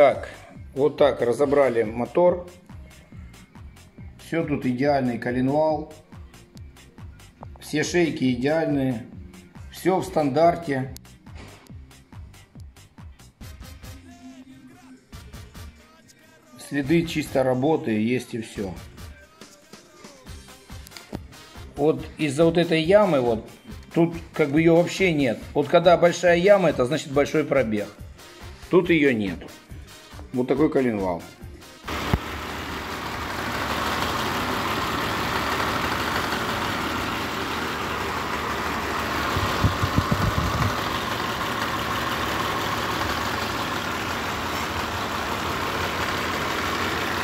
Так, вот так разобрали мотор. Все тут идеальный коленвал. Все шейки идеальные. Все в стандарте. Следы чисто работы есть и все. Вот из-за вот этой ямы, вот тут как бы ее вообще нет. Вот когда большая яма, это значит большой пробег. Тут ее нет. Вот такой коленвал.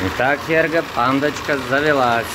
Итак, Серго, пандочка завелась.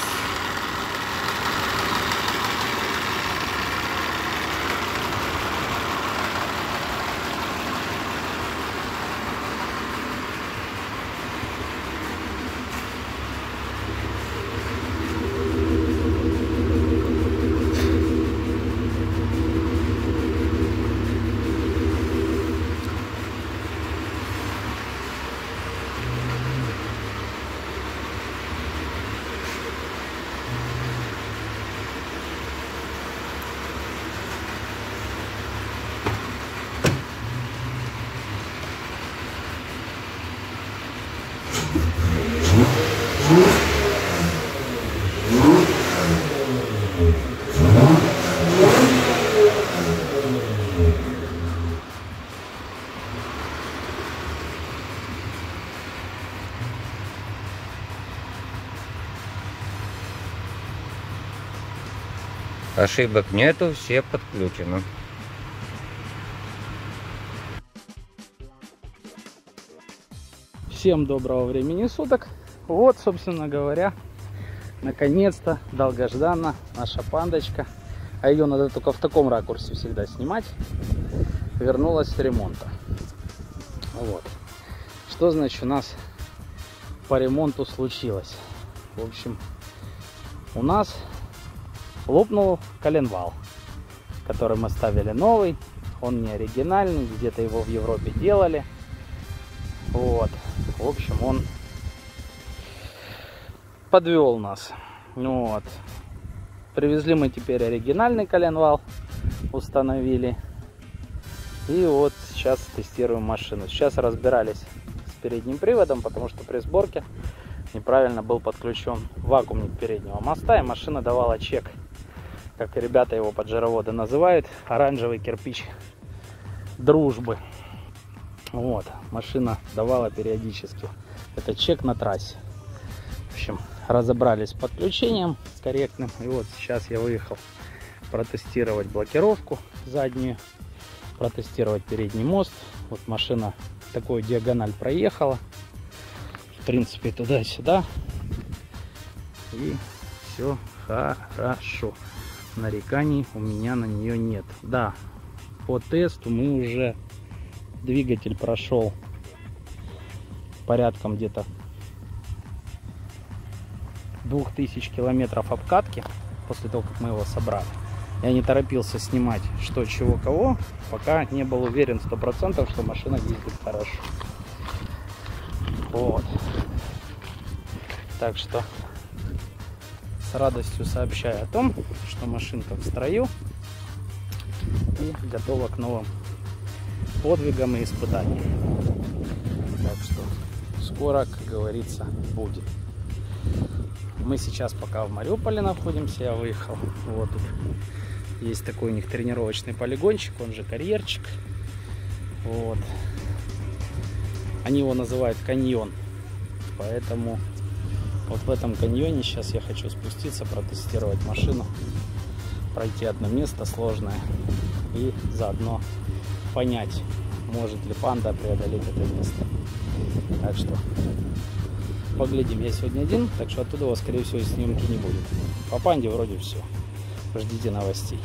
Ошибок нету, все подключено. Всем доброго времени суток. Вот, собственно говоря, наконец-то, долгожданно наша пандочка, а ее надо только в таком ракурсе всегда снимать, вернулась с ремонта. Вот. Что значит у нас по ремонту случилось? В общем, у нас лопнул коленвал, который мы ставили новый. Он не оригинальный, где-то его в Европе делали. Вот. В общем, он подвел нас. Вот. Привезли мы теперь оригинальный коленвал, установили. И вот сейчас тестируем машину. Сейчас разбирались с передним приводом, потому что при сборке неправильно был подключен вакуумник переднего моста, и машина давала чек, как ребята его поджароводы называют, оранжевый кирпич дружбы. Вот, машина давала периодически этот чек на трассе. В общем, разобрались с подключением корректным. И вот сейчас я выехал протестировать блокировку заднюю, протестировать передний мост. Вот машина такую диагональ проехала. В принципе, туда-сюда. И все хорошо. Нареканий у меня на нее нет. Да, по тесту мы уже двигатель прошел порядком где-то 2000 километров обкатки после того, как мы его собрали. Я не торопился снимать что, чего, кого, пока не был уверен 100%, что машина ездит хорошо. Вот. Так что с радостью сообщаю о том, что машинка в строю и готова к новым подвигам и испытаниям. Так что скоро, как говорится, будет. Мы сейчас пока в Мариуполе находимся. Я выехал. Вот тут есть такой у них тренировочный полигончик, он же карьерчик. Вот. Они его называют каньон. Поэтому вот в этом каньоне сейчас я хочу спуститься, протестировать машину, пройти одно место сложное и заодно понять, может ли панда преодолеть это место. Так что поглядим. Я сегодня один, так что оттуда, скорее всего, снимки не будет. По панде вроде все. Ждите новостей.